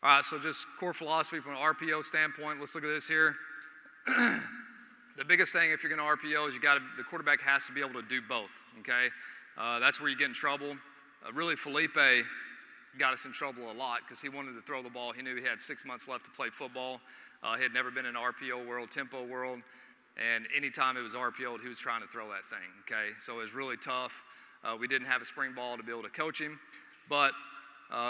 All right, so just core philosophy from an RPO standpoint. Let's look at this here. The biggest thing if you're going to RPO is the quarterback has to be able to do both, okay? That's where you get in trouble. Really, Felipe got us in trouble a lot because he wanted to throw the ball. He knew he had 6 months left to play football. He had never been in RPO world, tempo world, and anytime it was RPO, he was trying to throw that thing, okay? So it was really tough. We didn't have a spring ball to be able to coach him, but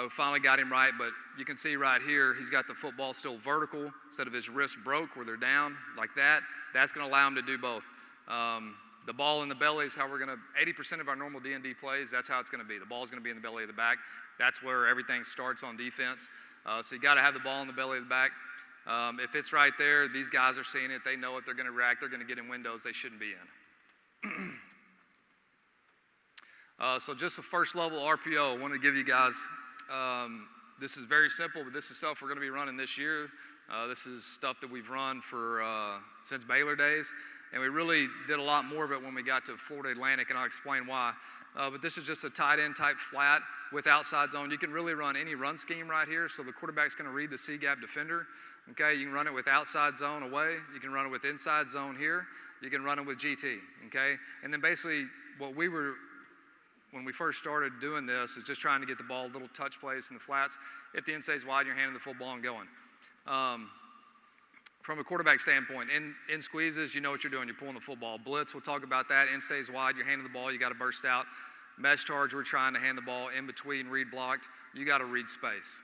finally got him right. But you can see right here, he's got the football still vertical instead of his wrists broke where they're down like that. That's going to allow him to do both. The ball in the belly is how we're going to, 80% of our normal D&D plays, that's how it's going to be. The ball is going to be in the belly of the back. That's where everything starts on defense. So you got to have the ball in the belly of the back. If it's right there, these guys are seeing it. They know it. They're going to react. They're going to get in windows they shouldn't be in. So just the first level RPO, I want to give you guys, this is very simple, but this is stuff we're going to be running this year. This is stuff that we've run for since Baylor days, and we really did a lot more of it when we got to Florida Atlantic, and I'll explain why. But this is just a tight end type flat with outside zone. You can really run any run scheme right here, so the quarterback's going to read the C-gap defender. Okay, you can run it with outside zone away. You can run it with inside zone here. You can run it with GT, okay? And then basically what when we first started doing this, is just trying to get the ball, little touch plays in the flats. If the end stays wide, you're handing the football and going. From a quarterback standpoint, in squeezes, you know what you're doing. You're pulling the football. Blitz, we'll talk about that. End stays wide, you're handing the ball, you got to burst out. Mesh charge, we're trying to hand the ball in between, read blocked. You got to read space.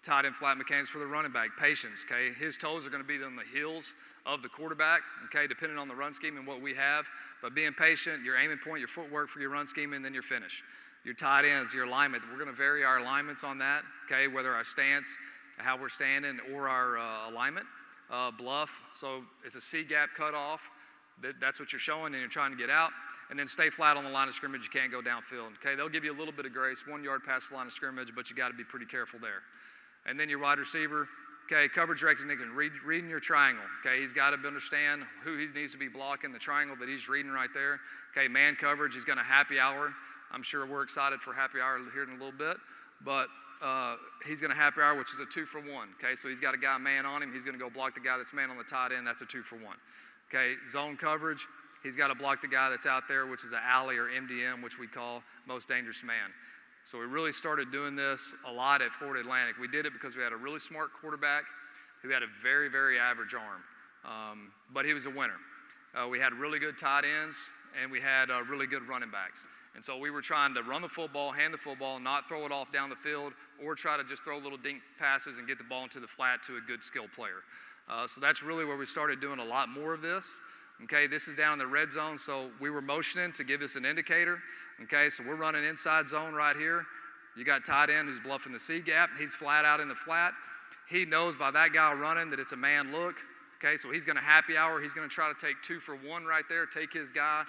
Tight end flat mechanics for the running back. Patience, okay? His toes are going to be on the heels of the quarterback, okay, depending on the run scheme and what we have. But being patient, your aiming point, your footwork for your run scheme, and then your finish. Your tight ends, your alignment. We're going to vary our alignments on that, okay, whether our stance, how we're standing, or our alignment. Bluff, so it's a C-gap cutoff. That's what you're showing, and you're trying to get out. And then stay flat on the line of scrimmage. You can't go downfield, okay? They'll give you a little bit of grace, 1 yard past the line of scrimmage, but you got to be pretty careful there. And then your wide receiver, okay, coverage recognition, reading your triangle, okay? He's got to understand who he needs to be blocking, the triangle that he's reading right there. Okay, man coverage, he's going to happy hour. I'm sure we're excited for happy hour here in a little bit, but he's going to happy hour, which is a 2-for-1, okay? So he's got a guy man on him. He's going to go block the guy that's man on the tight end. That's a 2-for-1. Okay, zone coverage, he's got to block the guy that's out there, which is an alley or MDM, which we call most dangerous man. So we really started doing this a lot at Florida Atlantic. We did it because we had a really smart quarterback who had a very, very average arm, but he was a winner. We had really good tight ends, and we had really good running backs. And so we were trying to run the football, hand the football, not throw it off down the field, or try to just throw little dink passes and get the ball into the flat to a good skill player. So that's really where we started doing a lot more of this. Okay, this is down in the red zone, so we were motioning to give us an indicator. Okay, so we're running inside zone right here. You got tight end who's bluffing the C-gap. He's flat out in the flat. He knows by that guy running that it's a man look. Okay, so he's going to happy hour. He's going to try to take 2-for-1 right there, take his guy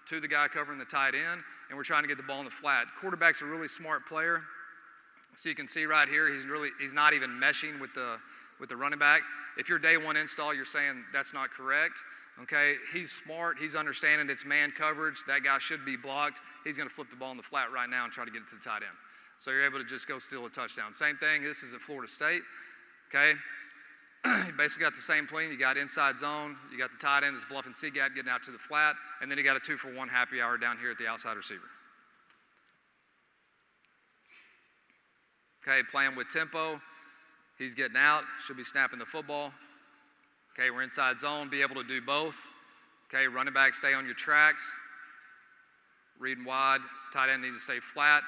to the guy covering the tight end, and we're trying to get the ball in the flat. Quarterback's a really smart player. So you can see right here, he's not even meshing with the running back. If you're day one install, you're saying that's not correct. Okay, he's smart. He's understanding it's man coverage. That guy should be blocked. He's going to flip the ball in the flat right now and try to get it to the tight end. So you're able to just go steal a touchdown. Same thing. This is at Florida State. Okay, you basically got the same plane. You got inside zone. You got the tight end that's bluffing C-gap, getting out to the flat, and then you got a 2-for-1 happy hour down here at the outside receiver. Okay, playing with tempo. He's getting out. Should be snapping the football. Okay, we're inside zone, be able to do both. Okay, running back, stay on your tracks. Reading wide, tight end needs to stay flat.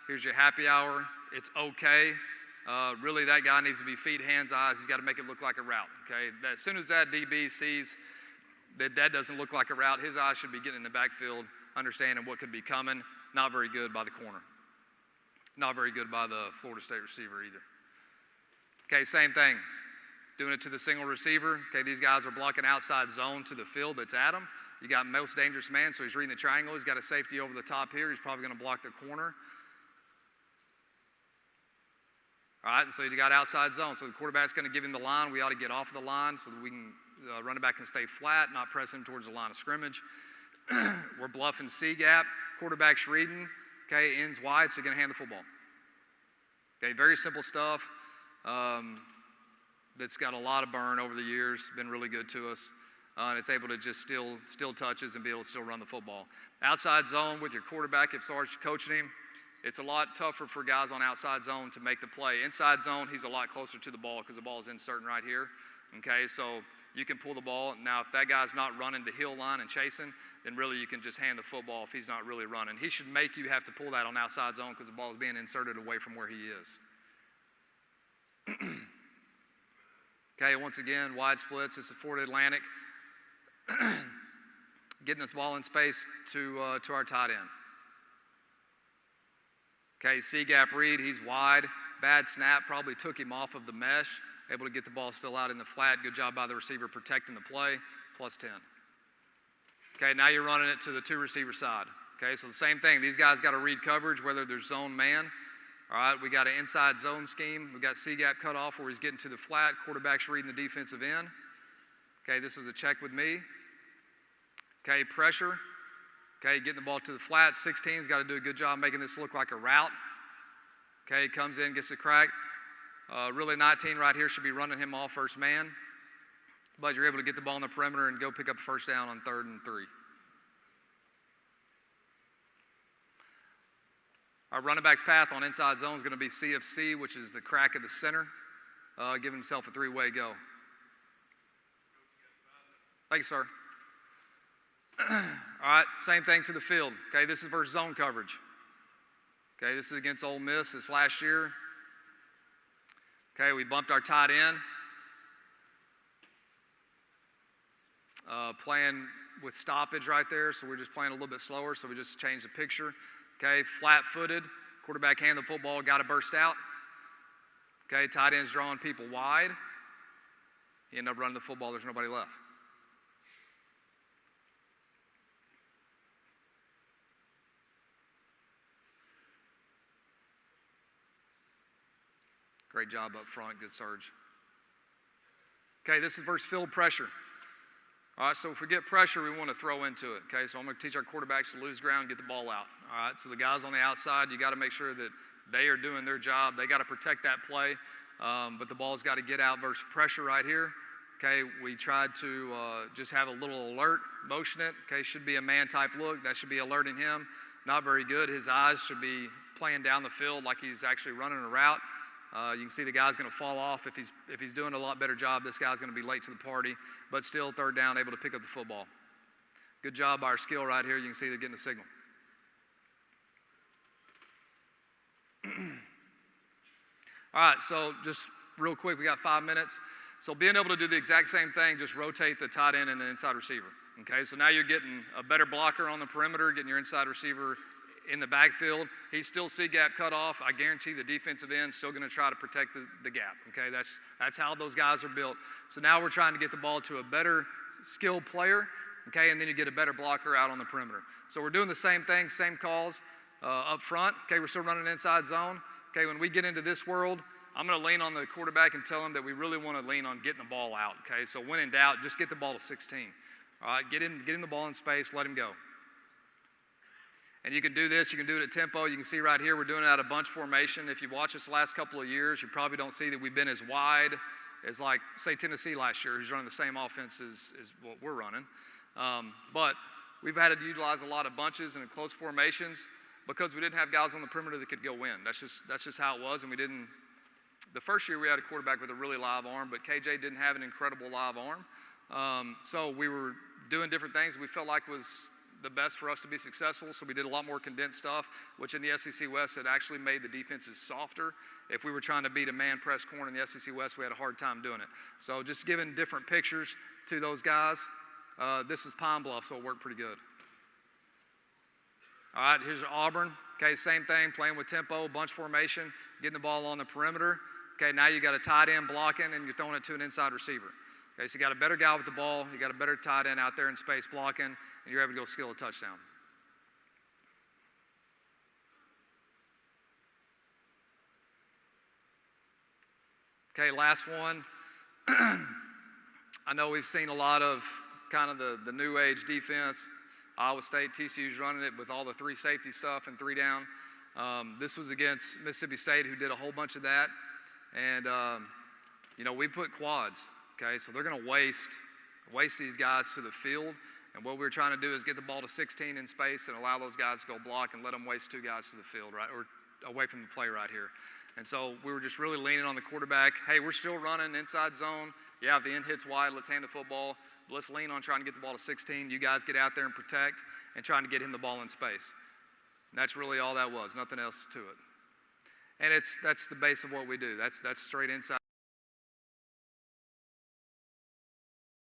Here's your happy hour. It's okay. Really, that guy needs to be feet, hands, eyes. He's got to make it look like a route, okay? As soon as that DB sees that doesn't look like a route, his eyes should be getting in the backfield, understanding what could be coming. Not very good by the corner. Not very good by the Florida State receiver either. Okay, same thing. Doing it to the single receiver. Okay, these guys are blocking outside zone to the field that's at him. You got most dangerous man, so he's reading the triangle. He's got a safety over the top here. He's probably going to block the corner. All right, and so you got outside zone. So the quarterback's going to give him the line. We ought to get off of the line so that we can, running back can stay flat, not press him towards the line of scrimmage. We're bluffing C-gap. Quarterback's reading. Okay, ends wide, so you're going to hand the football. Okay, very simple stuff that's got a lot of burn over the years, been really good to us. And it's able to just steal touches and be able to still run the football. Outside zone with your quarterback, if Sarge coaching him, it's a lot tougher for guys on outside zone to make the play. Inside zone, he's a lot closer to the ball because the ball is inserting right here. Okay, so you can pull the ball. Now, if that guy's not running the hill line and chasing, then really you can just hand the football if he's not really running. He should make you have to pull that on outside zone because the ball is being inserted away from where he is. Okay, once again, wide splits. It's a Florida Atlantic. Getting this ball in space to our tight end. Okay, C-gap read, he's wide. Bad snap, probably took him off of the mesh. Able to get the ball still out in the flat. Good job by the receiver protecting the play, plus 10. Okay, now you're running it to the two receiver side. Okay, so the same thing. These guys got to read coverage, whether they're zone man. All right, we got an inside zone scheme. We got C-gap cut off where he's getting to the flat. Quarterback's reading the defensive end. Okay, this was a check with me. Okay, pressure. Okay, getting the ball to the flat. 16's got to do a good job making this look like a route. Okay, comes in, gets the crack. Really 19 right here should be running him off first man. But you're able to get the ball on the perimeter and go pick up a first down on 3rd and 3. Our running back's path on inside zone is going to be CFC, which is the crack of the center, giving himself a 3-way go. Thank you, sir. All right, same thing to the field. Okay, this is versus zone coverage. Okay, this is against Ole Miss this last year. Okay, we bumped our tight end. Playing with stoppage right there, so we're just playing a little bit slower, so we just changed the picture. Okay, flat-footed, quarterback hand the football, got to burst out. Okay, tight end's drawing people wide. He ended up running the football, there's nobody left. Great job up front, good surge. Okay, this is versus field pressure. All right, so if we get pressure, we want to throw into it. Okay, so I'm going to teach our quarterbacks to lose ground, get the ball out. All right, so the guys on the outside, you got to make sure that they are doing their job. They got to protect that play, but the ball's got to get out versus pressure right here. Okay, we tried to just have a little alert, motion it. Okay, should be a man-type look. That should be alerting him. Not very good. His eyes should be playing down the field like he's actually running a route. You can see the guy's going to fall off. If he's doing a lot better job, this guy's going to be late to the party. But still, 3rd down, able to pick up the football. Good job by our skill right here. You can see they're getting the signal. All right, so just real quick, we got 5 minutes. So being able to do the exact same thing, just rotate the tight end and the inside receiver. Okay, so now you're getting a better blocker on the perimeter, getting your inside receiver in the backfield. He's still C-gap cut off. I guarantee the defensive end's still going to try to protect the gap. Okay, that's how those guys are built. So now we're trying to get the ball to a better skilled player. Okay, and then you get a better blocker out on the perimeter. So we're doing the same thing, same calls up front. Okay, we're still running inside zone. Okay, when we get into this world, I'm going to lean on the quarterback and tell him that we really want to lean on getting the ball out. Okay, so when in doubt, just get the ball to 16. All right, get him the ball in space, let him go. And you can do this, you can do it at tempo. You can see right here, we're doing it out of bunch formation. If you watch us the last couple of years, you probably don't see that we've been as wide as, like, say, Tennessee last year, who's running the same offense as what we're running. But we've had to utilize a lot of bunches and close formations because we didn't have guys on the perimeter that could go in. That's just how it was, and we didn't. The first year we had a quarterback with a really live arm, but KJ didn't have an incredible live arm. So we were doing different things we felt like was the best for us to be successful, so we did a lot more condensed stuff, which in the SEC West had actually made the defenses softer. If we were trying to beat a man press corner in the SEC West, we had a hard time doing it. So just giving different pictures to those guys. This was Pine Bluff, so it worked pretty good. All right, here's Auburn. Okay, same thing, playing with tempo, bunch formation, getting the ball on the perimeter. Okay, now you got a tight end blocking and you're throwing it to an inside receiver. Okay, so you got a better guy with the ball, you got a better tight end out there in space blocking, and you're able to go steal a touchdown. Okay, last one. I know we've seen a lot of kind of the new age defense. Iowa State, TCU's running it with all the 3 safety stuff and 3 down. This was against Mississippi State, who did a whole bunch of that. And, we put quads, okay? So they're going to waste these guys to the field. And what we were trying to do is get the ball to 16 in space and allow those guys to go block and let them waste 2 guys to the field, right, or away from the play right here. And so we were just really leaning on the quarterback. Hey, we're still running inside zone. Yeah, if the end hits wide, let's hand the football. But let's lean on trying to get the ball to 16. You guys get out there and protect and trying to get him the ball in space. And that's really all that was, nothing else to it. And that's the base of what we do. That's straight inside.